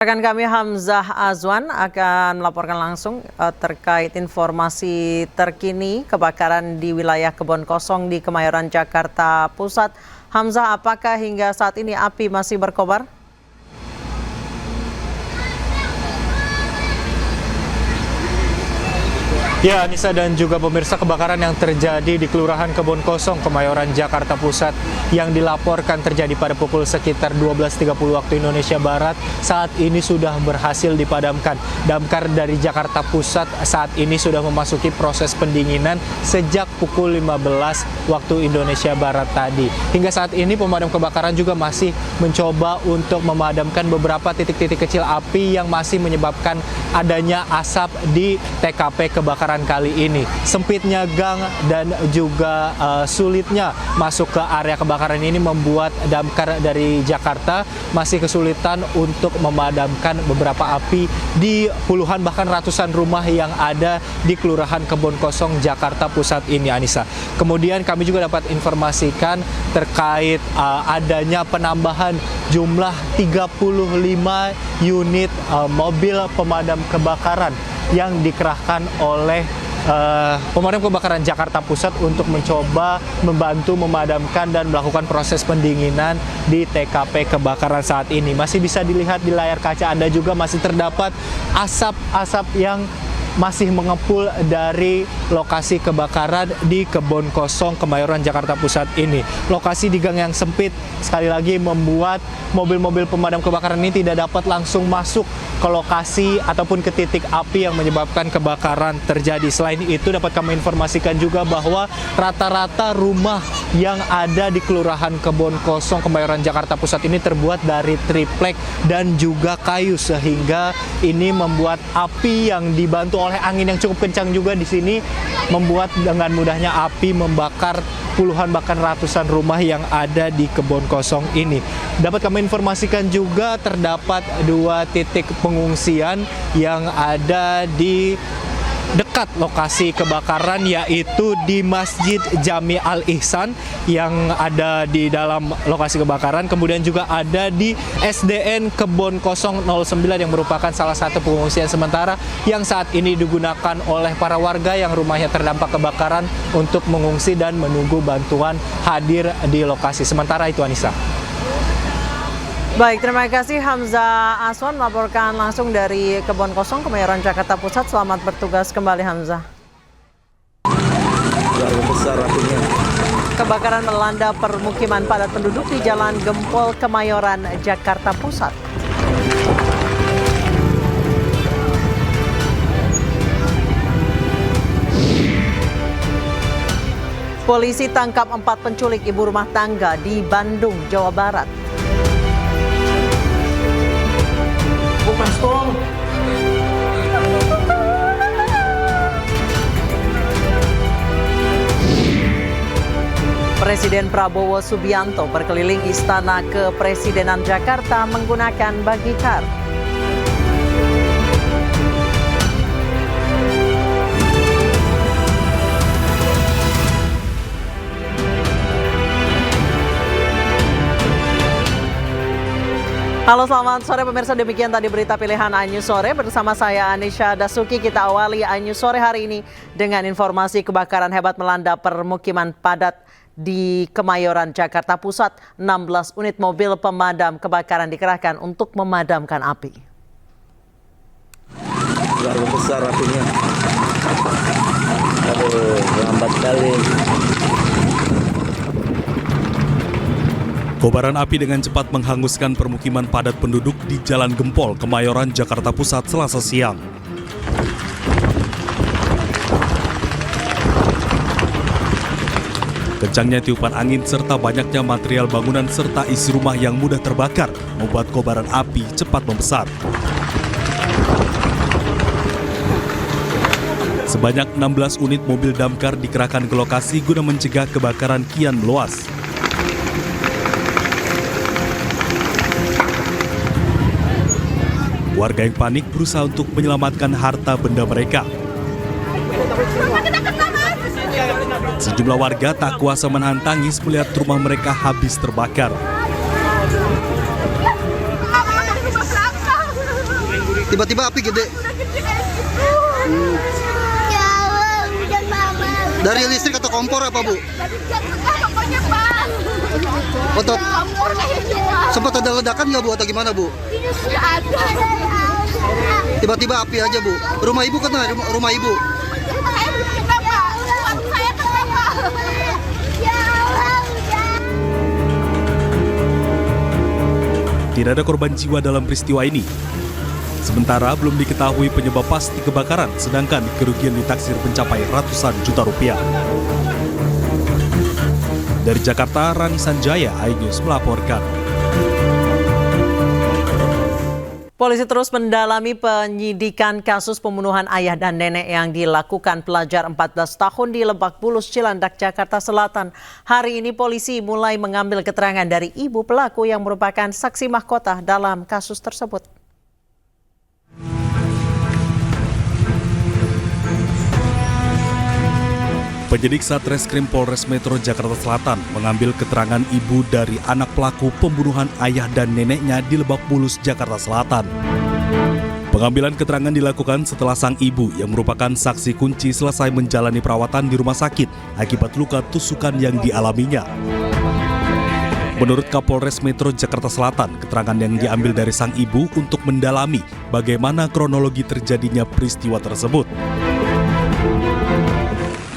Rekan kami Hamzah Azwan akan melaporkan langsung terkait informasi terkini kebakaran di wilayah Kebon Kosong di Kemayoran, Jakarta Pusat. Hamzah, apakah hingga saat ini api masih berkobar? Ya, Anissa dan juga pemirsa, kebakaran yang terjadi di Kelurahan Kebon Kosong, Kemayoran, Jakarta Pusat yang dilaporkan terjadi pada pukul sekitar 12.30 waktu Indonesia Barat saat ini sudah berhasil dipadamkan. Damkar dari Jakarta Pusat saat ini sudah memasuki proses pendinginan sejak pukul 15 waktu Indonesia Barat tadi. Hingga saat ini pemadam kebakaran juga masih mencoba untuk memadamkan beberapa titik-titik kecil api yang masih menyebabkan adanya asap di TKP kebakaran kali ini. Sempitnya gang dan juga sulitnya masuk ke area kebakaran ini membuat damkar dari Jakarta masih kesulitan untuk memadamkan beberapa api di puluhan bahkan ratusan rumah yang ada di Kelurahan Kebon Kosong, Jakarta Pusat ini, Anissa. Kemudian kami juga dapat informasikan terkait adanya penambahan jumlah 35 unit mobil pemadam kebakaran yang dikerahkan oleh pemadam kebakaran Jakarta Pusat untuk mencoba membantu memadamkan dan melakukan proses pendinginan di TKP kebakaran saat ini. Masih bisa dilihat di layar kaca Anda juga masih terdapat asap-asap yang masih mengepul dari lokasi kebakaran di Kebon Kosong, Kemayoran, Jakarta Pusat ini. Lokasi di gang yang sempit sekali lagi membuat mobil-mobil pemadam kebakaran ini tidak dapat langsung masuk ke lokasi ataupun ke titik api yang menyebabkan kebakaran terjadi. Selain itu dapat kami informasikan juga bahwa rata-rata rumah yang ada di Kelurahan Kebon Kosong, Kemayoran, Jakarta Pusat ini terbuat dari triplek dan juga kayu, sehingga ini membuat api yang dibantu oleh angin yang cukup kencang juga di sini membuat dengan mudahnya api membakar puluhan bahkan ratusan rumah yang ada di Kebon Kosong ini. Dapat kami informasikan juga terdapat 2 titik pengungsian yang ada di dekat lokasi kebakaran, yaitu di Masjid Jami Al-Ihsan yang ada di dalam lokasi kebakaran, kemudian juga ada di SDN Kebon Kosong 09 yang merupakan salah satu pengungsian sementara yang saat ini digunakan oleh para warga yang rumahnya terdampak kebakaran untuk mengungsi dan menunggu bantuan hadir di lokasi. Sementara itu, Anissa. Baik, terima kasih Hamzah Azwan melaporkan langsung dari Kebon Kosong, Kemayoran, Jakarta Pusat. Selamat bertugas kembali, Hamzah. Kebakaran melanda permukiman padat penduduk di Jalan Gempol, Kemayoran, Jakarta Pusat. Polisi tangkap 4 penculik ibu rumah tangga di Bandung, Jawa Barat. Presiden Prabowo Subianto berkeliling Istana Kepresidenan Jakarta menggunakan bagikar. Halo, selamat sore pemirsa, demikian tadi berita pilihan iNews Sore bersama saya Anisha Dasuki. Kita awali iNews Sore hari ini dengan informasi kebakaran hebat melanda permukiman padat di Kemayoran, Jakarta Pusat. 16 unit mobil pemadam kebakaran dikerahkan untuk memadamkan api. Luar besar apinya. Aduh, lambat kali. Kobaran api dengan cepat menghanguskan permukiman padat penduduk di Jalan Gempol, Kemayoran, Jakarta Pusat, Selasa siang. Kencangnya tiupan angin serta banyaknya material bangunan serta isi rumah yang mudah terbakar membuat kobaran api cepat membesar. Sebanyak 16 unit mobil damkar dikerahkan ke lokasi guna mencegah kebakaran kian meluas. Warga yang panik berusaha untuk menyelamatkan harta benda mereka. Sejumlah warga tak kuasa menahan tangis melihat rumah mereka habis terbakar. Tiba-tiba api gede. Ya Allah, udah mama. Dari listrik atau kompor apa, Bu? Pokoknya Pak. Atau Kompor kayaknya. sempat ada ledakan nggak, Bu, atau gimana, Bu? Ini sudah ada. Tiba-tiba api aja, Bu. Rumah Ibu kena, rumah Ibu. Saya belum kena Pak. Suami saya kena Pak. Ya Allah, udah. Tidak ada korban jiwa dalam peristiwa ini. Sementara belum diketahui penyebab pasti kebakaran, sedangkan kerugian ditaksir mencapai ratusan juta rupiah. Dari Jakarta, Rani Sanjaya, iNews melaporkan. Polisi terus mendalami penyidikan kasus pembunuhan ayah dan nenek yang dilakukan pelajar 14 tahun di Lebak Bulus, Cilandak, Jakarta Selatan. Hari ini polisi mulai mengambil keterangan dari ibu pelaku yang merupakan saksi mahkota dalam kasus tersebut. Penyidik Satreskrim Polres Metro Jakarta Selatan mengambil keterangan ibu dari anak pelaku pembunuhan ayah dan neneknya di Lebak Bulus, Jakarta Selatan. Pengambilan keterangan dilakukan setelah sang ibu yang merupakan saksi kunci selesai menjalani perawatan di rumah sakit akibat luka tusukan yang dialaminya. Menurut Kapolres Metro Jakarta Selatan, keterangan yang diambil dari sang ibu untuk mendalami bagaimana kronologi terjadinya peristiwa tersebut.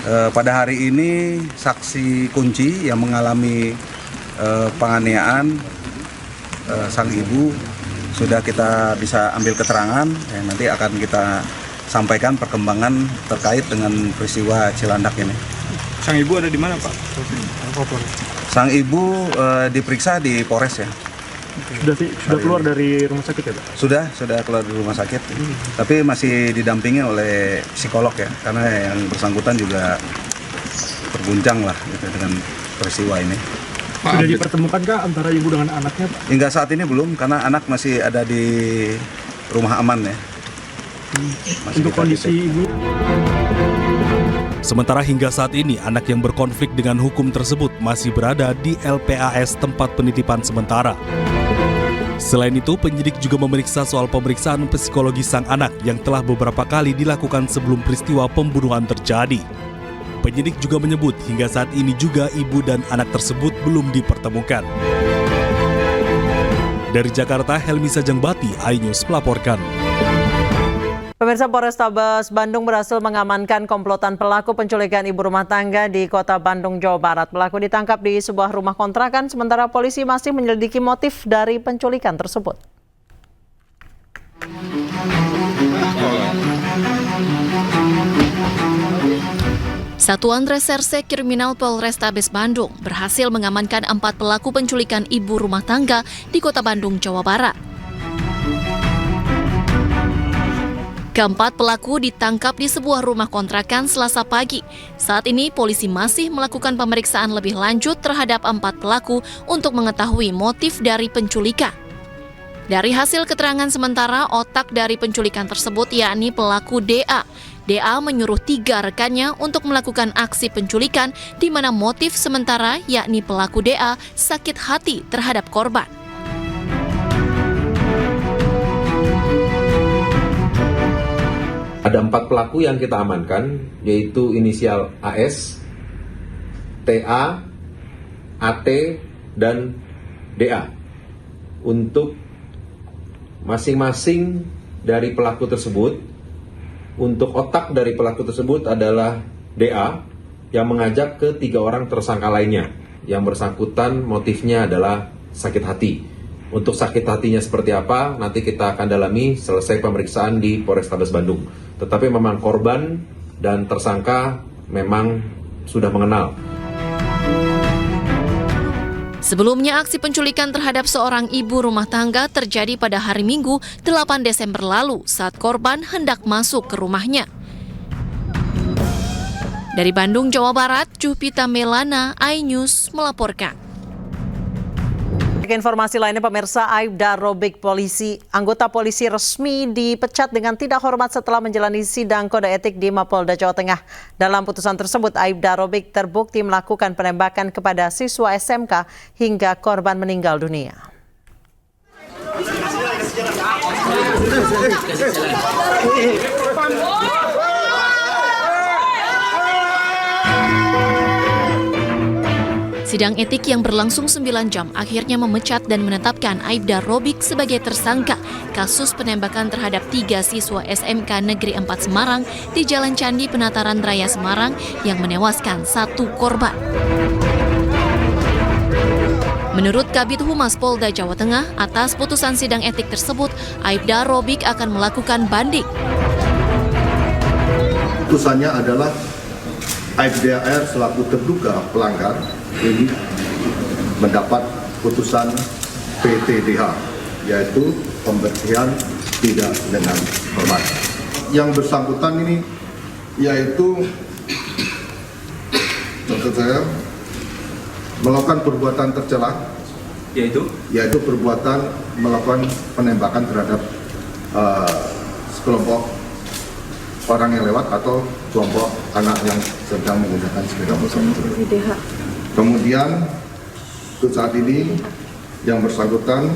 Pada hari ini saksi kunci yang mengalami penganiayaan sang ibu sudah kita bisa ambil keterangan, nanti akan kita sampaikan perkembangan terkait dengan peristiwa Cilandak ini. Sang ibu ada di mana, Pak? Sang ibu diperiksa di Polres ya. Sudah keluar dari rumah sakit ya, Pak? Sudah keluar dari rumah sakit, tapi masih didampingi oleh psikolog ya, karena yang bersangkutan juga terguncang lah gitu, dengan peristiwa ini. Sudah dipertemukankah antara ibu dengan anaknya, Pak? Hingga saat ini belum, karena anak masih ada di rumah aman ya. Masih Untuk kita kondisi ibu? Sementara hingga saat ini, anak yang berkonflik dengan hukum tersebut masih berada di LPAS tempat penitipan sementara. Selain itu, penyidik juga memeriksa soal pemeriksaan psikologi sang anak yang telah beberapa kali dilakukan sebelum peristiwa pembunuhan terjadi. Penyidik juga menyebut hingga saat ini juga ibu dan anak tersebut belum dipertemukan. Dari Jakarta, Helmi Sajangbati, iNews melaporkan. Pemirsa, Polrestabes Bandung berhasil mengamankan komplotan pelaku penculikan ibu rumah tangga di Kota Bandung, Jawa Barat. Pelaku ditangkap di sebuah rumah kontrakan, sementara polisi masih menyelidiki motif dari penculikan tersebut. Satuan Reserse Kriminal Polrestabes Bandung berhasil mengamankan 4 pelaku penculikan ibu rumah tangga di Kota Bandung, Jawa Barat. Keempat pelaku ditangkap di sebuah rumah kontrakan Selasa pagi. Saat ini polisi masih melakukan pemeriksaan lebih lanjut terhadap 4 pelaku untuk mengetahui motif dari penculikan. Dari hasil keterangan sementara, otak dari penculikan tersebut yakni pelaku DA. DA menyuruh 3 rekannya untuk melakukan aksi penculikan di mana motif sementara yakni pelaku DA sakit hati terhadap korban. Ada 4 pelaku yang kita amankan, yaitu inisial AS, TA, AT, dan DA. Untuk masing-masing dari pelaku tersebut, untuk otak dari pelaku tersebut adalah DA yang mengajak ke 3 orang tersangka lainnya. Yang bersangkutan motifnya adalah sakit hati. Untuk sakit hatinya seperti apa, nanti kita akan dalami selesai pemeriksaan di Polrestabes Bandung. Tetapi memang korban dan tersangka memang sudah mengenal. Sebelumnya, aksi penculikan terhadap seorang ibu rumah tangga terjadi pada hari Minggu 8 Desember lalu saat korban hendak masuk ke rumahnya. Dari Bandung, Jawa Barat, Jupita Melana, iNews melaporkan. Informasi lainnya, pemirsa, Aibda Robik, anggota polisi resmi dipecat dengan tidak hormat setelah menjalani sidang kode etik di Mapolda Jawa Tengah. Dalam putusan tersebut, Aibda Robik terbukti melakukan penembakan kepada siswa SMK hingga korban meninggal dunia. Sidang etik yang berlangsung 9 jam akhirnya memecat dan menetapkan Aibda Robik sebagai tersangka kasus penembakan terhadap 3 siswa SMK Negeri 4 Semarang di Jalan Candi Penataran Raya Semarang yang menewaskan 1 korban. Menurut Kabid Humas Polda Jawa Tengah, atas putusan sidang etik tersebut, Aibda Robik akan melakukan banding. Putusannya adalah Aibda R selaku terduga pelanggar ini mendapat putusan PTDH, yaitu pemberhentian tidak dengan hormat. Yang bersangkutan ini yaitu maksud saya melakukan perbuatan tercela, yaitu perbuatan melakukan penembakan terhadap sekelompok orang yang lewat atau kelompok anak yang sedang menggunakan sepeda motor. Kemudian untuk saat ini yang bersangkutan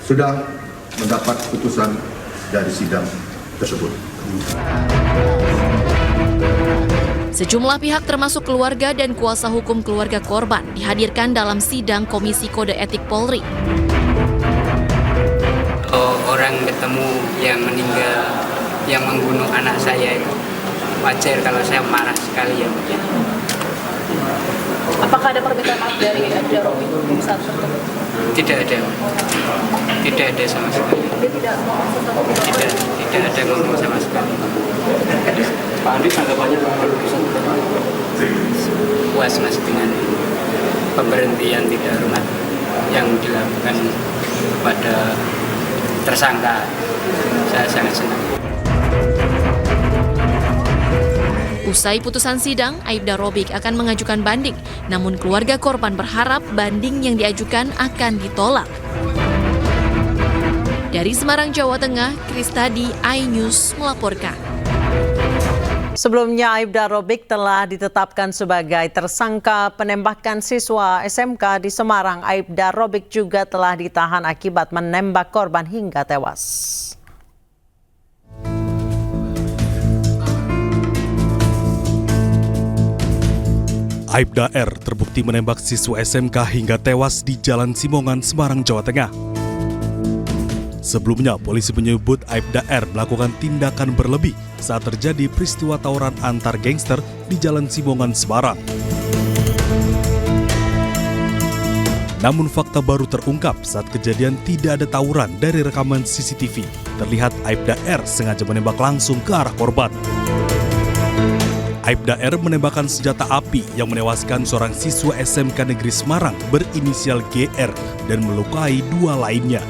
sudah mendapat putusan dari sidang tersebut. Sejumlah pihak termasuk keluarga dan kuasa hukum keluarga korban dihadirkan dalam sidang Komisi Kode Etik Polri. Orang ketemu yang meninggal, yang membunuh anak saya, wajar kalau saya marah sekali ya. Apakah ada permintaan maaf dari Aibda Robik saat bertemu? Tidak ada sama sekali. Dia tidak mau Tidak ada ngomong sama sekali. Pak Andi tanggapannya keputusan Puas Mas dengan pemberhentian tidak hormat yang dilakukan kepada tersangka. Saya sangat senang. Usai putusan sidang, Aibda Robik akan mengajukan banding. Namun keluarga korban berharap banding yang diajukan akan ditolak. Dari Semarang, Jawa Tengah, Kristadi, iNews melaporkan. Sebelumnya Aibda Robik telah ditetapkan sebagai tersangka penembakan siswa SMK di Semarang. Aibda Robik juga telah ditahan akibat menembak korban hingga tewas. Aibda R terbukti menembak siswa SMK hingga tewas di Jalan Simongan, Semarang, Jawa Tengah. Sebelumnya, polisi menyebut Aibda R melakukan tindakan berlebih saat terjadi peristiwa tawuran antar gangster di Jalan Simongan, Semarang. Namun fakta baru terungkap saat kejadian tidak ada tawuran. Dari rekaman CCTV, terlihat Aibda R sengaja menembak langsung ke arah korban. Aibda R menembakkan senjata api yang menewaskan seorang siswa SMK Negeri Semarang berinisial GR dan melukai 2 lainnya.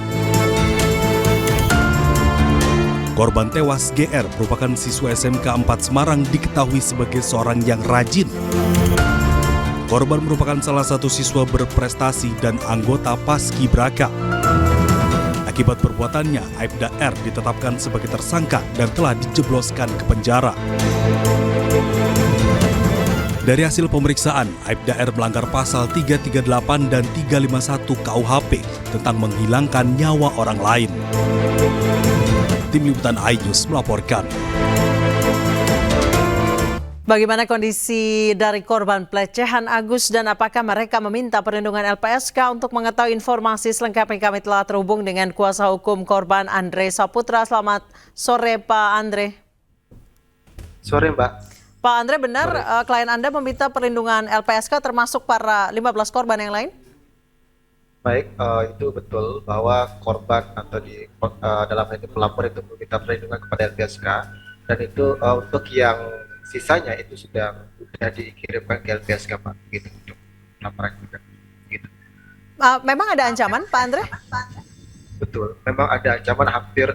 Korban tewas GR merupakan siswa SMK 4 Semarang, diketahui sebagai seorang yang rajin. Korban merupakan salah satu siswa berprestasi dan anggota Paskibraka. Akibat perbuatannya, Aibda R ditetapkan sebagai tersangka dan telah dijebloskan ke penjara. Dari hasil pemeriksaan, Aibda R melanggar pasal 338 dan 351 KUHP tentang menghilangkan nyawa orang lain. Tim Liputan iNews melaporkan. Bagaimana kondisi dari korban pelecehan Agus dan apakah mereka meminta perlindungan LPSK? Untuk mengetahui informasi selengkapnya kami telah terhubung dengan kuasa hukum korban Andre Saputra. Selamat sore Pak Andre. Sore Mbak. Pak Andre, benar klien Anda meminta perlindungan LPSK termasuk para 15 korban yang lain? Baik, itu betul bahwa korban atau dalam hal ini pelapor itu meminta perlindungan kepada LPSK, dan itu untuk yang sisanya itu sudah dikirimkan ke LPSK Pak, gitu, untuk laporan juga. Gitu. Memang ada ancaman Pak Andre? Betul, memang ada ancaman. Hampir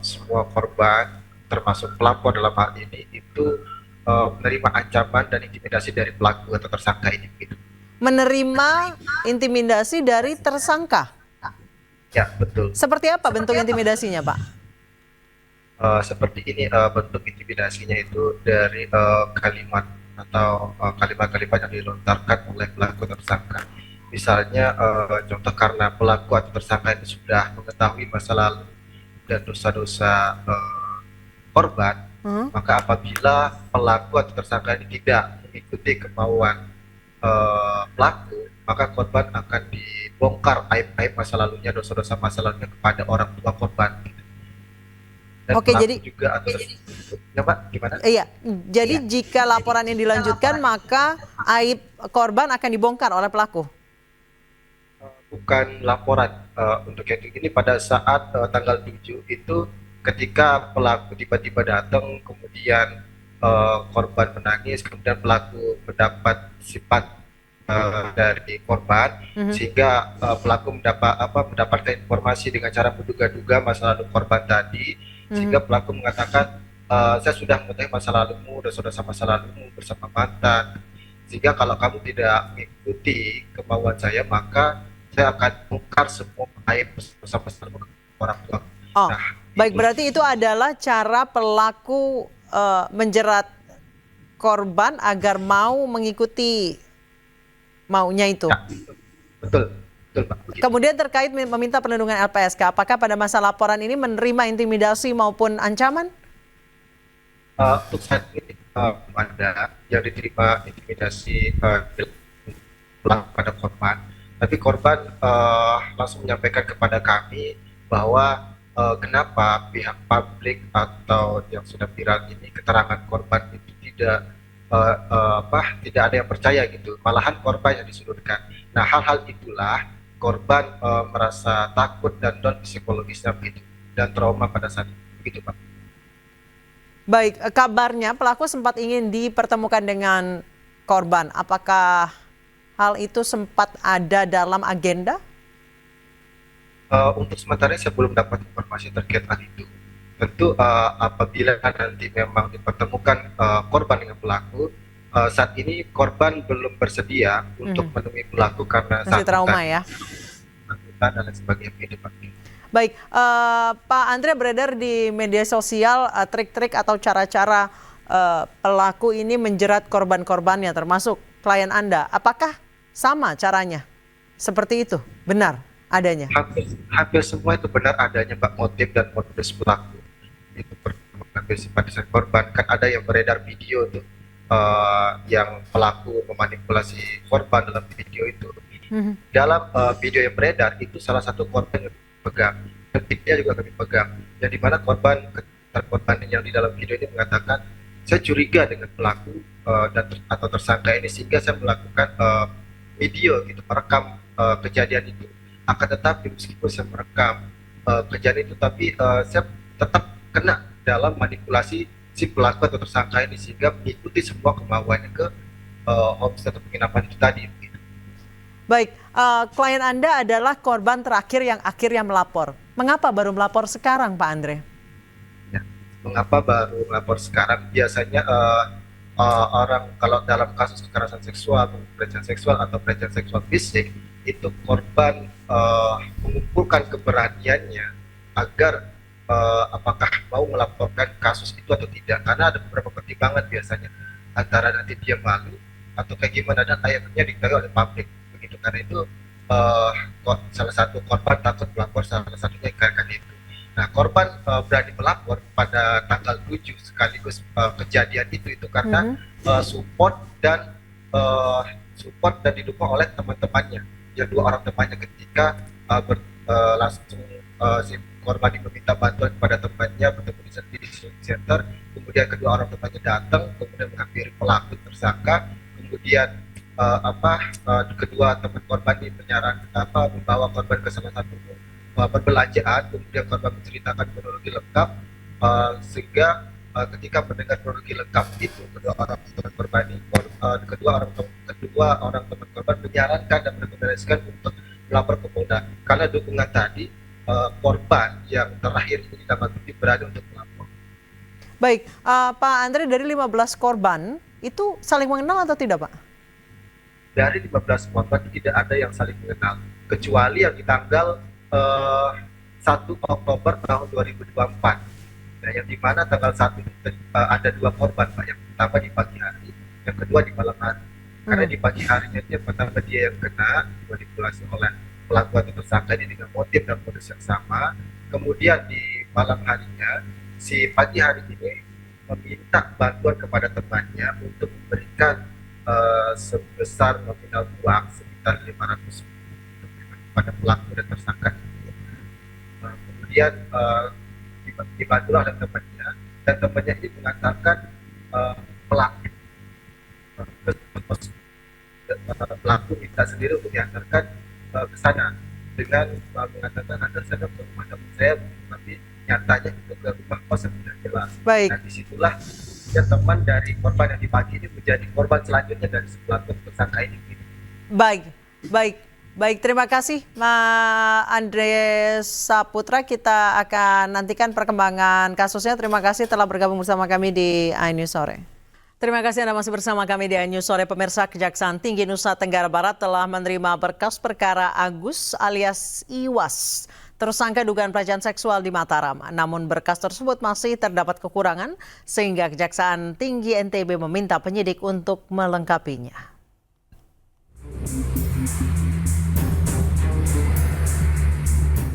semua korban termasuk pelapor dalam hal ini itu menerima ancaman dan intimidasi dari pelaku atau tersangka ini. Gitu. Menerima intimidasi dari tersangka? Ya, betul. Seperti apa bentuk intimidasinya, Pak? Seperti ini, bentuk intimidasinya itu dari kalimat atau kalimat-kalimat yang dilontarkan oleh pelaku atau tersangka. Misalnya, contoh karena pelaku atau tersangka itu sudah mengetahui masa lalu dan dosa-dosa korban, maka apabila pelaku atau tersangka ini tidak mengikuti kemauan pelaku, maka korban akan dibongkar aib-aib masa lalunya, dosa-dosa masa lalunya kepada orang tua korban. Dan Oke, pelaku jadi juga atau ya, Mbak, gimana? iya, jadi jika laporan ini dilanjutkan maka aib korban akan dibongkar oleh pelaku. Bukan laporan untuk yang ini pada saat tanggal 7 itu ketika pelaku tiba-tiba datang, kemudian korban menangis, kemudian pelaku mendapat sifat dari korban, sehingga pelaku mendapatkan informasi dengan cara menduga-duga masa lalu korban tadi, sehingga pelaku mengatakan saya sudah mengetahui masa lalumu, dosa-dosa masa lalumu bersama mantan, sehingga kalau kamu tidak mengikuti kemauan saya maka saya akan bongkar semua aib bersama orang tua. Oh, nah, baik, berarti itu adalah cara pelaku menjerat korban agar mau mengikuti maunya itu. Ya, betul Pak. Begitu. Kemudian terkait meminta perlindungan LPSK, apakah pada masa laporan ini menerima intimidasi maupun ancaman? Untuk saat ini ada yang diterima intimidasi pada korban, tapi korban langsung menyampaikan kepada kami bahwa kenapa pihak publik atau yang sudah viral ini keterangan korban itu tidak ada yang percaya gitu, malahan korban yang disudutkan. Nah, hal-hal itulah korban merasa takut dan down psikologisnya begitu dan trauma pada saat itu, begitu Pak. Baik, kabarnya pelaku sempat ingin dipertemukan dengan korban. Apakah hal itu sempat ada dalam agenda? Untuk sementara saya belum dapat informasi terkait hal itu. Tentu apabila nanti memang dipertemukan korban dengan pelaku, saat ini korban belum bersedia untuk menemui pelaku karena masih trauma ya. Dan lain sebagainya. Baik, Pak Andre, beredar di media sosial trik-trik atau cara-cara pelaku ini menjerat korban-korbannya termasuk klien Anda. Apakah sama caranya? Seperti itu? Benar adanya? Hampir semua itu benar adanya Pak, motif dan modus pelaku. Itu hampir simpatisan korban. Kan ada yang beredar video tuh yang pelaku memanipulasi korban dalam video itu. Dalam video yang beredar itu salah satu korban yang pegang, detiknya juga kami pegang, yang dimana korban yang di dalam video ini mengatakan saya curiga dengan pelaku atau tersangka ini sehingga saya melakukan video gitu, merekam kejadian itu. Akan tetapi meskipun saya merekam kejadian itu, tapi saya tetap kena dalam manipulasi si pelaku atau tersangka ini sehingga mengikuti semua kemauannya ke homestay atau penginapan itu tadi. Baik, klien Anda adalah korban terakhir yang akhirnya melapor. Mengapa baru melapor sekarang, Pak Andre? Ya, mengapa baru melapor sekarang? Biasanya orang kalau dalam kasus kekerasan seksual, pelecehan seksual atau pelecehan seksual fisik, itu korban mengumpulkan keberaniannya agar apakah mau melaporkan kasus itu atau tidak. Karena ada beberapa pertimbangan biasanya, antara nanti dia malu atau kayak gimana, dan akhirnya diketahui oleh publik. Karena itu salah satu korban takut melapor, salah satunya karena itu. Nah, korban berani melapor pada tanggal 7 sekaligus kejadian itu karena support dan didukung oleh teman-temannya, ya 2 orang temannya ketika langsung si korban meminta bantuan kepada temannya bertemu di center, kemudian kedua orang temannya datang, kemudian menghampiri pelaku tersangka, kemudian kedua teman korban ini membawa korban ke salah satu perbelanjaan, kemudian korban menceritakan kronologi lengkap, sehingga ketika mendengar kronologi lengkap itu kedua orang teman korban menyarankan dan merekomendasikan untuk melapor ke Polda karena dukungan tadi korban yang terakhir ini dapat berani untuk melapor. Baik, Pak Andre, dari 15 korban itu saling mengenal atau tidak, Pak? Dari 15 korban tidak ada yang saling mengenal, kecuali yang di tanggal 1 Oktober tahun 2024. Nah, yang dimana tanggal 1 ada 2 korban, Pak. Yang pertama di pagi hari, yang kedua di malam hari. Karena di pagi harinya dia pertama dia yang kena manipulasi oleh pelaku atau tersangka ini dengan motif dan modus yang sama. Kemudian di malam harinya, si pagi hari ini meminta bantuan kepada temannya untuk memberikan sebesar nominal uang sekitar 500 kepada pelaku dan tersangka itu. Kemudian dibantulah oleh temannya, dan temannya ini mengatakan pelaku minta sendiri untuk diantarkan ke sana dengan mengatakan Anda saya ke rumah teman saya, tapi nyatanya itu ke rumah kos yang tidak jelas. Baik. Nah, disitulah ya, teman dari korban yang dibagi ini menjadi korban selanjutnya dari pelaku tersangka ini. Baik, terima kasih Mas Andreas Saputra. Kita akan nantikan perkembangan kasusnya. Terima kasih telah bergabung bersama kami di iNews Sore. Terima kasih Anda masih bersama kami di iNews Sore. Pemirsa, Kejaksaan Tinggi Nusa Tenggara Barat telah menerima berkas perkara Agus alias Iwas, tersangka dugaan pelecehan seksual di Mataram. Namun berkas tersebut masih terdapat kekurangan sehingga Kejaksaan Tinggi NTB meminta penyidik untuk melengkapinya.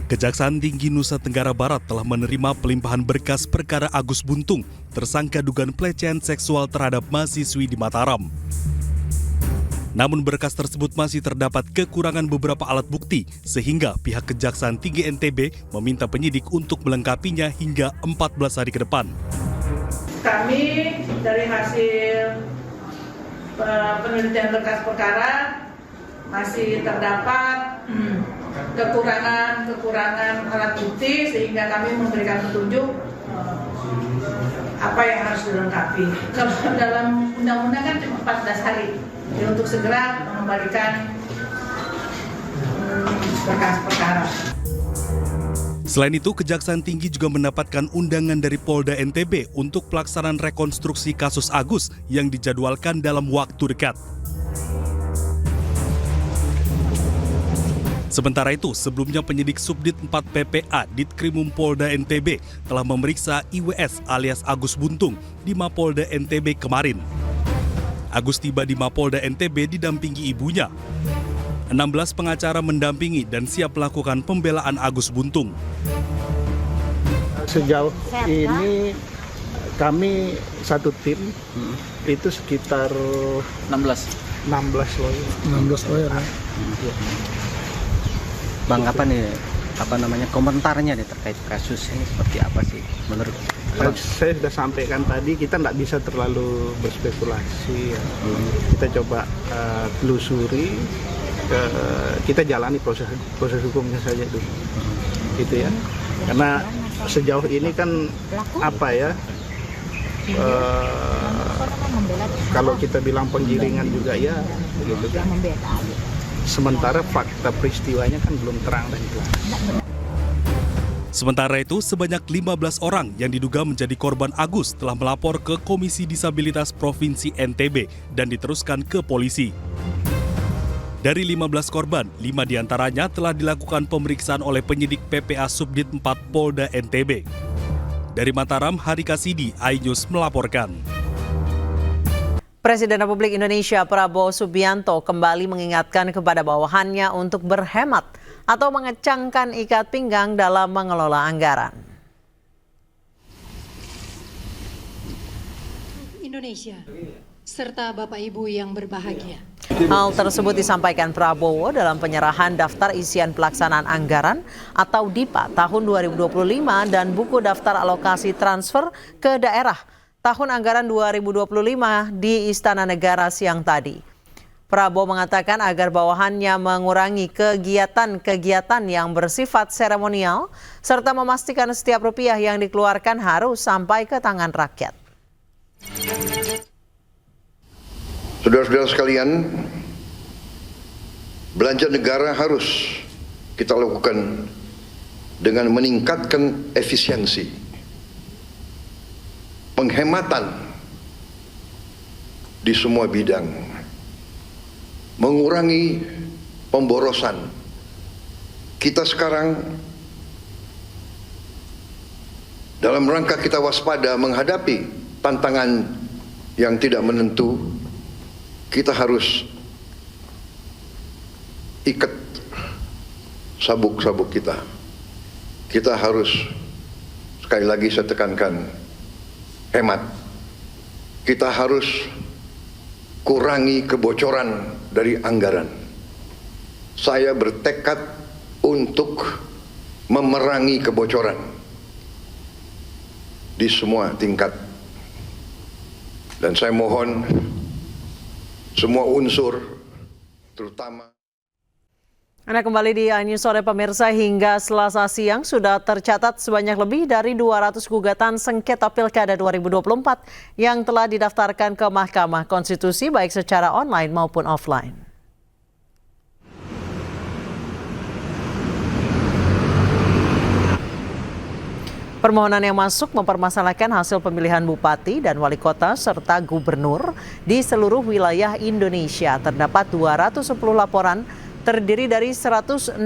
Kejaksaan Tinggi Nusa Tenggara Barat telah menerima pelimpahan berkas perkara Agus Buntung, tersangka dugaan pelecehan seksual terhadap mahasiswi di Mataram. Namun berkas tersebut masih terdapat kekurangan beberapa alat bukti, sehingga pihak Kejaksaan Tinggi NTB meminta penyidik untuk melengkapinya hingga 14 hari ke depan. Kami dari hasil penelitian berkas perkara masih terdapat kekurangan alat bukti, sehingga kami memberikan petunjuk apa yang harus dilengkapi. Kalau dalam undang-undang kan cuma 14 hari, jadi untuk segera mengembalikan berkas perkara. Selain itu, Kejaksaan Tinggi juga mendapatkan undangan dari Polda NTB untuk pelaksanaan rekonstruksi kasus Agus yang dijadwalkan dalam waktu dekat. Sementara itu, sebelumnya penyidik Subdit 4 PPA Ditkrimum Polda NTB telah memeriksa IWS alias Agus Buntung di Mapolda NTB kemarin. Agus tiba di Mapolda NTB didampingi ibunya. 16 pengacara mendampingi dan siap melakukan pembelaan Agus Buntung. Sejauh ini kami satu tim itu sekitar 16 lawyer. Bang, komentarnya nih terkait kasus ini seperti apa sih menurut Bang? Saya sudah sampaikan tadi, kita tidak bisa terlalu berspekulasi. Kita coba telusuri, kita jalani proses hukumnya saja dulu. Gitu ya. Karena sejauh ini kan kalau kita bilang penggiringan juga ya begitu kan. Sementara fakta peristiwanya kan belum terang dan jelas. Sementara itu, sebanyak 15 orang yang diduga menjadi korban Agus telah melapor ke Komisi Disabilitas Provinsi NTB dan diteruskan ke polisi. Dari 15 korban, 5 diantaranya telah dilakukan pemeriksaan oleh penyidik PPA Subdit 4 Polda NTB. Dari Mataram, Hari Kasidi, iNews melaporkan. Presiden Republik Indonesia Prabowo Subianto kembali mengingatkan kepada bawahannya untuk berhemat atau mengecangkan ikat pinggang dalam mengelola anggaran. Indonesia serta Bapak Ibu yang berbahagia. Hal tersebut disampaikan Prabowo dalam penyerahan daftar isian pelaksanaan anggaran atau DIPA tahun 2025 dan buku daftar alokasi transfer ke daerah tahun anggaran 2025 di Istana Negara siang tadi. Prabowo mengatakan agar bawahannya mengurangi kegiatan-kegiatan yang bersifat seremonial serta memastikan setiap rupiah yang dikeluarkan harus sampai ke tangan rakyat. Saudara-saudara sekalian, belanja negara harus kita lakukan dengan meningkatkan efisiensi, penghematan di semua bidang, mengurangi pemborosan. Kita sekarang dalam rangka kita waspada menghadapi tantangan yang tidak menentu, kita harus ikat sabuk-sabuk kita. Kita harus sekali lagi saya tekankan, hemat. Kita harus kurangi kebocoran dari anggaran. Saya bertekad untuk memerangi kebocoran di semua tingkat. Dan saya mohon semua unsur, terutama Anda kembali di iNews Sore pemirsa. Hingga Selasa siang sudah tercatat sebanyak lebih dari 200 gugatan sengketa Pilkada 2024 yang telah didaftarkan ke Mahkamah Konstitusi baik secara online maupun offline. Permohonan yang masuk mempermasalahkan hasil pemilihan bupati dan wali kota serta gubernur di seluruh wilayah Indonesia. Terdapat 210 laporan terdiri dari 169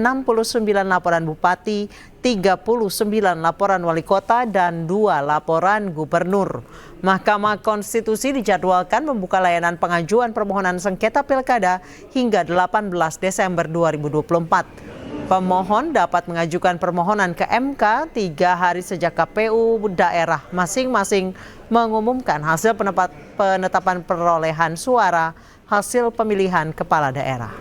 laporan bupati, 39 laporan wali kota, dan 2 laporan gubernur. Mahkamah Konstitusi dijadwalkan membuka layanan pengajuan permohonan sengketa pilkada hingga 18 Desember 2024. Pemohon dapat mengajukan permohonan ke MK 3 hari sejak KPU daerah masing-masing mengumumkan hasil penetapan perolehan suara hasil pemilihan kepala daerah.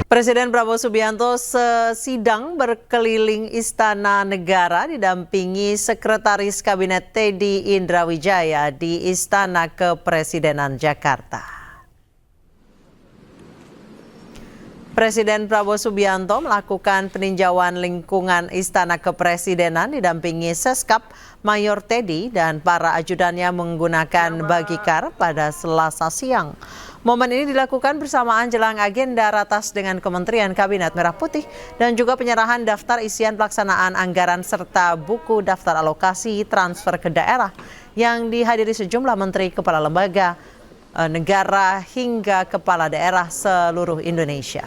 Presiden Prabowo Subianto sesidang berkeliling Istana Negara didampingi Sekretaris Kabinet Teddy Indrawijaya di Istana Kepresidenan Jakarta. Presiden Prabowo Subianto melakukan peninjauan lingkungan Istana Kepresidenan didampingi Seskap Mayor Teddy dan para ajudannya menggunakan bagikar pada Selasa siang. Momen ini dilakukan bersamaan jelang agenda ratas dengan Kementerian Kabinet Merah Putih dan juga penyerahan daftar isian pelaksanaan anggaran serta buku daftar alokasi transfer ke daerah yang dihadiri sejumlah menteri, kepala lembaga negara hingga kepala daerah seluruh Indonesia.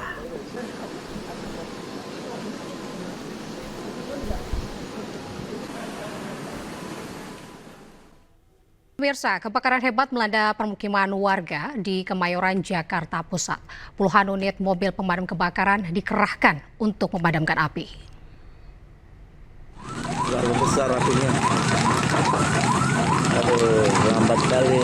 Pemirsa, kebakaran hebat melanda permukiman warga di Kemayoran, Jakarta Pusat. Puluhan unit mobil pemadam kebakaran dikerahkan untuk memadamkan api. Luar besar apinya. Aduh, lambat sekali.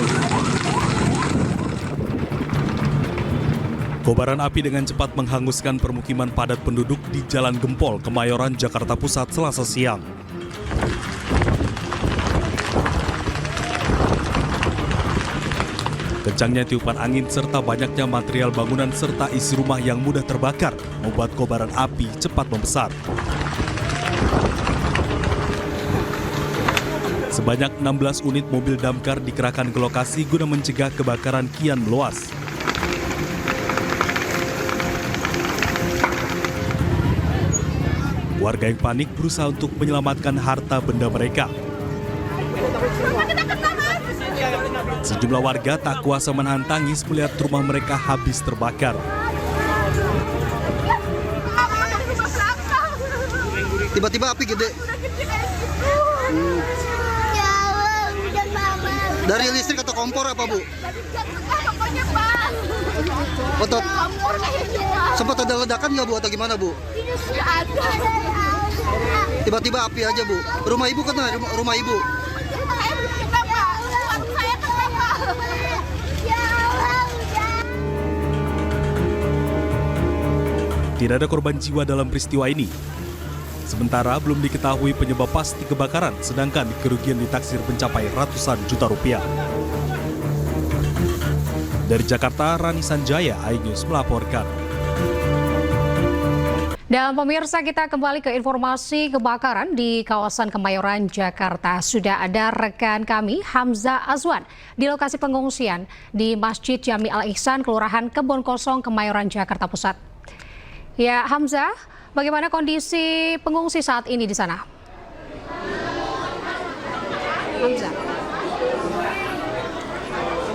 Kobaran api dengan cepat menghanguskan permukiman padat penduduk di Jalan Gempol, Kemayoran, Jakarta Pusat, Selasa siang. Kencangnya tiupan angin serta banyaknya material bangunan serta isi rumah yang mudah terbakar membuat kobaran api cepat membesar. Sebanyak 16 unit mobil damkar dikerahkan ke lokasi guna mencegah kebakaran kian meluas. Warga yang panik berusaha untuk menyelamatkan harta benda mereka. Sejumlah warga tak kuasa menahan tangis melihat rumah mereka habis terbakar. Tiba-tiba api gede. Dari listrik atau kompor apa, Bu? Otot. Sempat ada ledakan nggak, Bu, atau gimana, Bu? Tiba-tiba api aja, Bu. Rumah Ibu kena, rumah Ibu. Tidak ada korban jiwa dalam peristiwa ini. Sementara belum diketahui penyebab pasti kebakaran, sedangkan kerugian ditaksir mencapai ratusan juta rupiah. Dari Jakarta, Rani Sanjaya, iNews melaporkan. Dan pemirsa, kita kembali ke informasi kebakaran di kawasan Kemayoran, Jakarta. Sudah ada rekan kami, Hamzah Azwan, di lokasi pengungsian di Masjid Jami Al-Ihsan, Kelurahan Kebon Kosong, Kemayoran, Jakarta Pusat. Ya, Hamzah, bagaimana kondisi pengungsi saat ini di sana? Hamzah.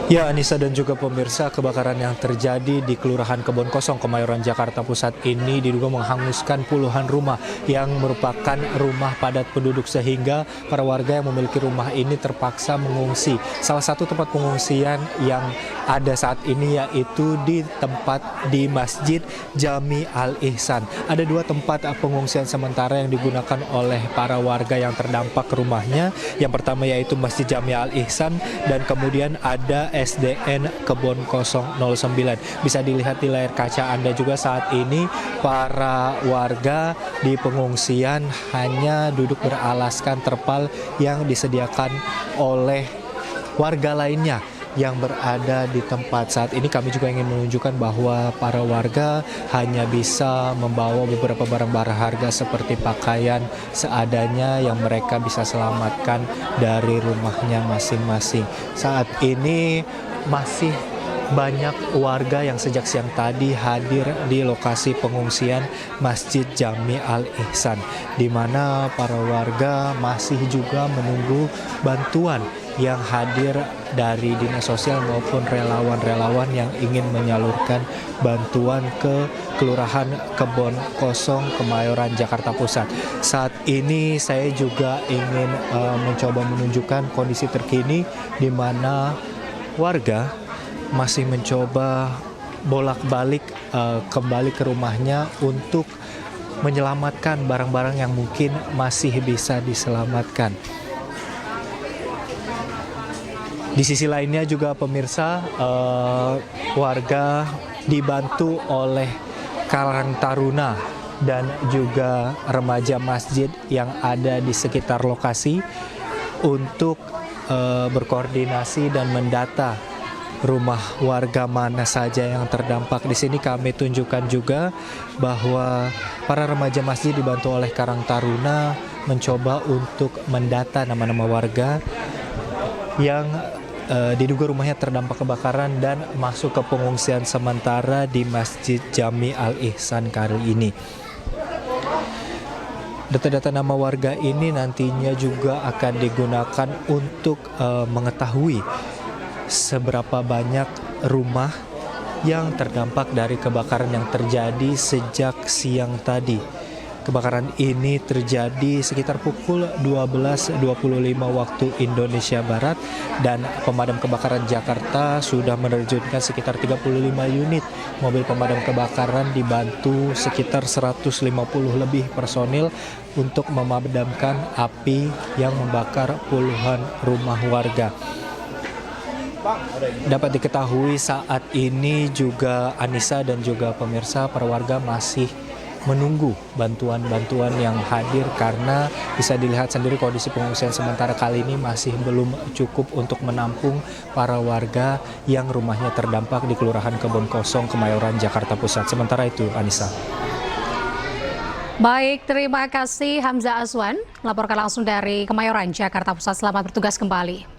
Ya, Anissa dan juga pemirsa, kebakaran yang terjadi di Kelurahan Kebon Kosong, Kemayoran, Jakarta Pusat ini diduga menghanguskan puluhan rumah yang merupakan rumah padat penduduk sehingga para warga yang memiliki rumah ini terpaksa mengungsi. Salah satu tempat pengungsian yang ada saat ini yaitu di tempat di Masjid Jami Al-Ihsan. Ada dua tempat pengungsian sementara yang digunakan oleh para warga yang terdampak rumahnya. Yang pertama yaitu Masjid Jami Al-Ihsan dan kemudian ada SDN Kebon Kosong 09. Bisa dilihat di layar kaca Anda juga saat ini para warga di pengungsian hanya duduk beralaskan terpal yang disediakan oleh warga lainnya yang berada di tempat. Saat ini kami juga ingin menunjukkan bahwa para warga hanya bisa membawa beberapa barang berharga seperti pakaian seadanya yang mereka bisa selamatkan dari rumahnya masing-masing. Saat ini masih banyak warga yang sejak siang tadi hadir di lokasi pengungsian Masjid Jami Al-Ihsan, di mana para warga masih juga menunggu bantuan yang hadir dari Dinas Sosial maupun relawan-relawan yang ingin menyalurkan bantuan ke Kelurahan Kebon Kosong, Kemayoran, Jakarta Pusat. Saat ini saya juga ingin mencoba menunjukkan kondisi terkini di mana warga masih mencoba bolak-balik kembali ke rumahnya untuk menyelamatkan barang-barang yang mungkin masih bisa diselamatkan. Di sisi lainnya juga pemirsa, warga dibantu oleh Karang Taruna dan juga remaja masjid yang ada di sekitar lokasi untuk berkoordinasi dan mendata rumah warga mana saja yang terdampak. Di sini kami tunjukkan juga bahwa para remaja masjid dibantu oleh Karang Taruna mencoba untuk mendata nama-nama warga yang diduga rumahnya terdampak kebakaran dan masuk ke pengungsian sementara di Masjid Jami Al-Ihsan kali ini. Data-data nama warga ini nantinya juga akan digunakan untuk mengetahui seberapa banyak rumah yang terdampak dari kebakaran yang terjadi sejak siang tadi. Kebakaran ini terjadi sekitar pukul 12.25 waktu Indonesia Barat dan pemadam kebakaran Jakarta sudah menerjunkan sekitar 35 unit mobil pemadam kebakaran dibantu sekitar 150 lebih personil untuk memadamkan api yang membakar puluhan rumah warga. Dapat diketahui saat ini juga Anissa dan juga pemirsa, para warga masih menunggu bantuan-bantuan yang hadir karena bisa dilihat sendiri kondisi pengungsian sementara kali ini masih belum cukup untuk menampung para warga yang rumahnya terdampak di Kelurahan Kebon Kosong, Kemayoran, Jakarta Pusat. Sementara itu, Anissa. Baik, terima kasih Hamzah Azwan melaporkan langsung dari Kemayoran, Jakarta Pusat. Selamat bertugas kembali.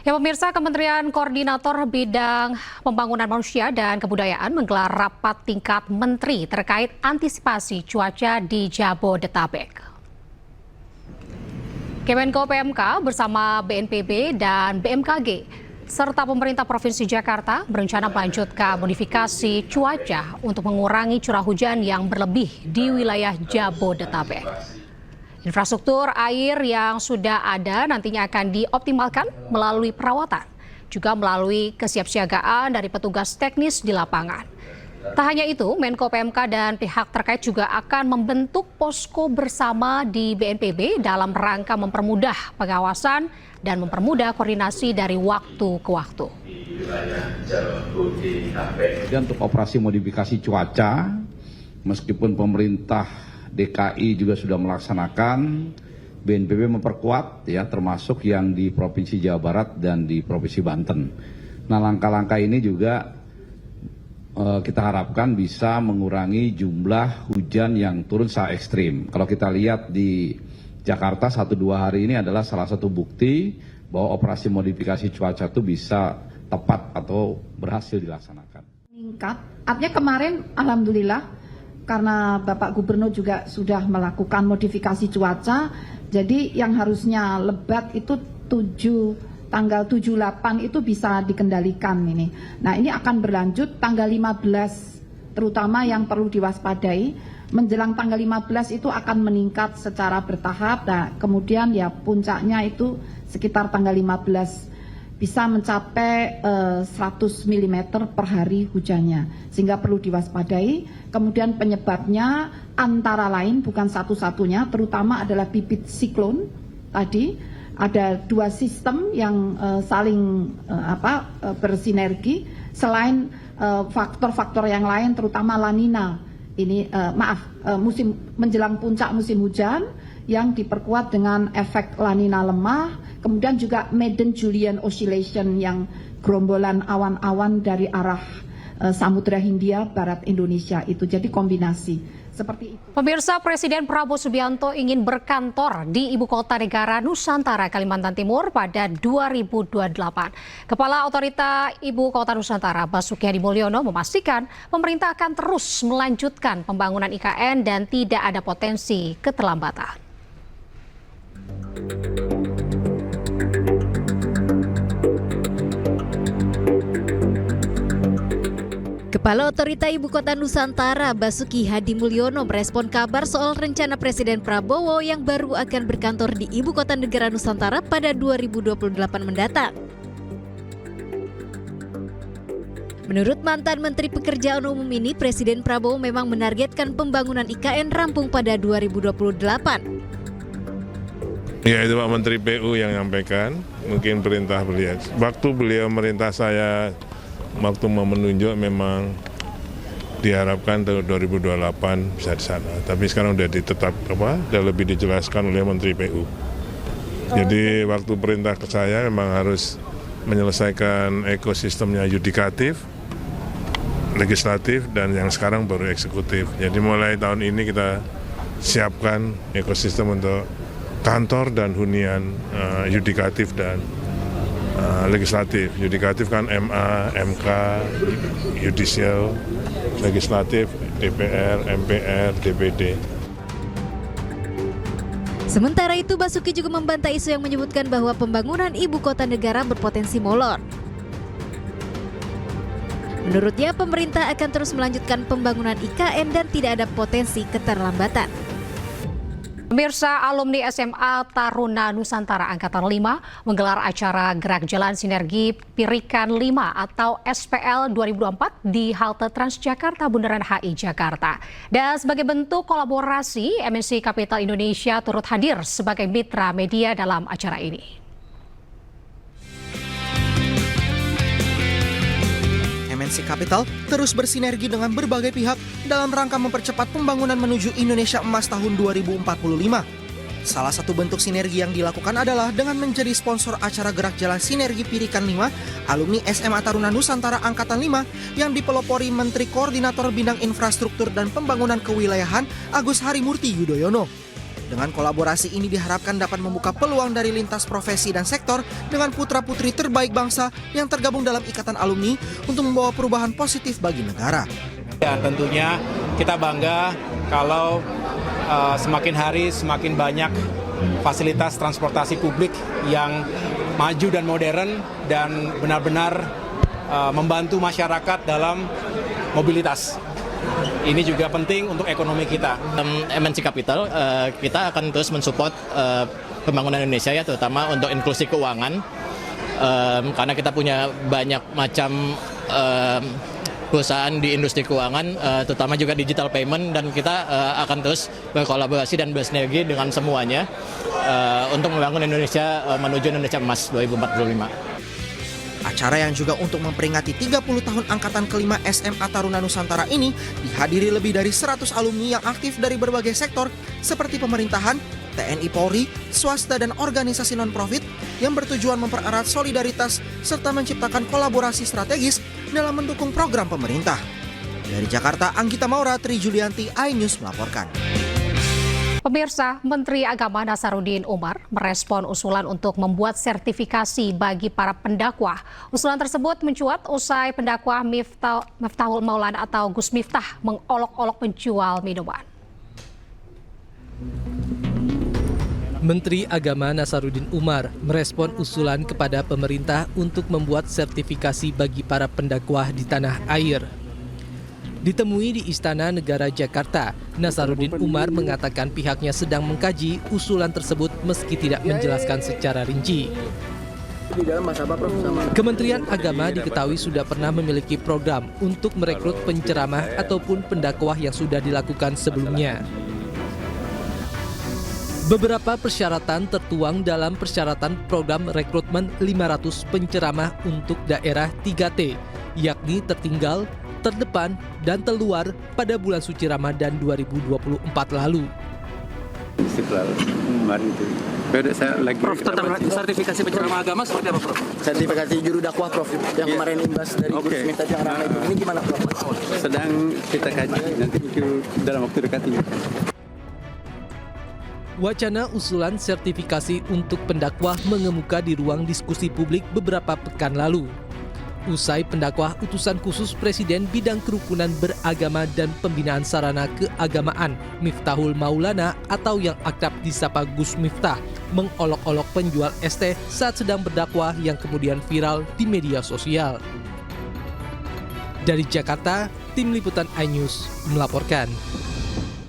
Ya pemirsa, Kementerian Koordinator Bidang Pembangunan Manusia dan Kebudayaan menggelar rapat tingkat menteri terkait antisipasi cuaca di Jabodetabek. Kemenko PMK bersama BNPB dan BMKG serta pemerintah Provinsi Jakarta berencana melanjutkan modifikasi cuaca untuk mengurangi curah hujan yang berlebih di wilayah Jabodetabek. Infrastruktur air yang sudah ada nantinya akan dioptimalkan melalui perawatan, juga melalui kesiapsiagaan dari petugas teknis di lapangan. Tak hanya itu, Menko PMK dan pihak terkait juga akan membentuk posko bersama di BNPB dalam rangka mempermudah pengawasan dan mempermudah koordinasi dari waktu ke waktu. Dan untuk operasi modifikasi cuaca, meskipun pemerintah DKI juga sudah melaksanakan, BNPB memperkuat ya, termasuk yang di Provinsi Jawa Barat dan di Provinsi Banten. Nah, langkah-langkah ini juga kita harapkan bisa mengurangi jumlah hujan yang turun secara ekstrim. Kalau kita lihat di Jakarta 1-2 hari ini adalah salah satu bukti bahwa operasi modifikasi cuaca itu bisa tepat atau berhasil dilaksanakan. Meningkat, artinya kemarin alhamdulillah karena Bapak Gubernur juga sudah melakukan modifikasi cuaca, jadi yang harusnya lebat itu 7 tanggal 7-8 itu bisa dikendalikan ini. Nah, ini akan berlanjut tanggal 15, terutama yang perlu diwaspadai. Menjelang tanggal 15 itu akan meningkat secara bertahap. Nah, kemudian ya puncaknya itu sekitar tanggal 15 bisa mencapai 100 mm per hari hujannya, sehingga perlu diwaspadai. Kemudian penyebabnya antara lain, bukan satu-satunya, terutama adalah bibit siklon. Tadi ada dua sistem yang saling bersinergi, selain faktor-faktor yang lain, terutama La Nina. Ini musim menjelang puncak musim hujan yang diperkuat dengan efek La Nina lemah, kemudian juga Madden-Julian Oscillation yang gerombolan awan-awan dari arah Samudra Hindia Barat Indonesia itu, jadi kombinasi seperti itu. Pemirsa, Presiden Prabowo Subianto ingin berkantor di Ibu Kota Negara Nusantara, Kalimantan Timur pada 2028. Kepala Otorita Ibu Kota Nusantara, Basuki Hadi Mulyono, memastikan pemerintah akan terus melanjutkan pembangunan IKN dan tidak ada potensi keterlambatan. Kepala Otorita Ibu Kota Nusantara Basuki Hadi Mulyono merespon kabar soal rencana Presiden Prabowo yang baru akan berkantor di Ibu Kota Negara Nusantara pada 2028 mendatang. Menurut mantan Menteri Pekerjaan Umum ini, Presiden Prabowo memang menargetkan pembangunan IKN rampung pada 2028. Ya, itu Pak Menteri PU yang menyampaikan, mungkin perintah beliau. Waktu beliau merintah saya, waktu mau menunjuk memang diharapkan tahun 2028 bisa di sana. Tapi sekarang udah udah lebih dijelaskan oleh Menteri PU. Jadi waktu perintah ke saya memang harus menyelesaikan ekosistemnya yudikatif, legislatif, dan yang sekarang baru eksekutif. Jadi mulai tahun ini kita siapkan ekosistem untuk kantor dan hunian yudikatif dan legislatif. Yudikatif kan MA, MK, Judicial, legislatif, DPR, MPR, DPD. Sementara itu, Basuki juga membantah isu yang menyebutkan bahwa pembangunan ibu kota negara berpotensi molor. Menurutnya, pemerintah akan terus melanjutkan pembangunan IKN dan tidak ada potensi keterlambatan. Pemirsa, alumni SMA Taruna Nusantara Angkatan 5 menggelar acara Gerak Jalan Sinergi Pirikan 5 atau SPL 2024 di halte Transjakarta Bundaran HI Jakarta. Dan sebagai bentuk kolaborasi, MNC Capital Indonesia turut hadir sebagai mitra media dalam acara ini. MNC Capital terus bersinergi dengan berbagai pihak dalam rangka mempercepat pembangunan menuju Indonesia Emas tahun 2045. Salah satu bentuk sinergi yang dilakukan adalah dengan menjadi sponsor acara Gerak Jalan Sinergi Pirikan 5 alumni SMA Taruna Nusantara Angkatan 5 yang dipelopori Menteri Koordinator Bidang Infrastruktur dan Pembangunan Kewilayahan Agus Harimurti Yudhoyono. Dengan kolaborasi ini diharapkan dapat membuka peluang dari lintas profesi dan sektor dengan putra-putri terbaik bangsa yang tergabung dalam ikatan alumni untuk membawa perubahan positif bagi negara. Ya, tentunya kita bangga kalau semakin hari semakin banyak fasilitas transportasi publik yang maju dan modern dan benar-benar membantu masyarakat dalam mobilitas. Ini juga penting untuk ekonomi kita. MNC Capital, kita akan terus mensupport pembangunan Indonesia ya, terutama untuk inklusi keuangan. Karena kita punya banyak macam perusahaan di industri keuangan, terutama juga digital payment, dan kita akan terus berkolaborasi dan bersinergi dengan semuanya untuk membangun Indonesia menuju Indonesia Emas 2045. Acara yang juga untuk memperingati 30 tahun angkatan kelima SMA Taruna Nusantara ini dihadiri lebih dari 100 alumni yang aktif dari berbagai sektor seperti pemerintahan, TNI Polri, swasta dan organisasi non-profit yang bertujuan mempererat solidaritas serta menciptakan kolaborasi strategis dalam mendukung program pemerintah. Dari Jakarta, Anggita Maura, Tri Julianti, iNews melaporkan. Pemirsa, Menteri Agama Nasaruddin Umar merespon usulan untuk membuat sertifikasi bagi para pendakwah. Usulan tersebut mencuat usai pendakwah Miftahul Maulana atau Gus Miftah mengolok-olok penjual minuman. Menteri Agama Nasaruddin Umar merespon usulan kepada pemerintah untuk membuat sertifikasi bagi para pendakwah di tanah air. Ditemui di Istana Negara Jakarta, Nasaruddin Umar mengatakan pihaknya sedang mengkaji usulan tersebut meski tidak menjelaskan secara rinci. Kementerian Agama diketahui sudah pernah memiliki program untuk merekrut penceramah ataupun pendakwah yang sudah dilakukan sebelumnya. Beberapa persyaratan tertuang dalam persyaratan program rekrutmen 500 penceramah untuk daerah 3T, yakni tertinggal, terdepan, dan terluar pada bulan suci Ramadan 2024 lalu. Istiqlal kemarin itu. Saya lagi Prof, tentang sertifikasi penceramah agama seperti apa, Prof? Sertifikasi juru dakwah, Prof, yang kemarin imbas dari Gus Miftah yang ramai itu. Ini gimana, Prof? Sedang kita kaji, nanti mungkin dalam waktu dekat ini. Wacana usulan sertifikasi untuk pendakwah mengemuka di ruang diskusi publik beberapa pekan lalu. Usai pendakwah utusan khusus Presiden bidang kerukunan beragama dan pembinaan sarana keagamaan Miftahul Maulana atau yang akrab disapa Gus Miftah mengolok-olok penjual ST saat sedang berdakwah yang kemudian viral di media sosial. Dari Jakarta, tim liputan iNews melaporkan.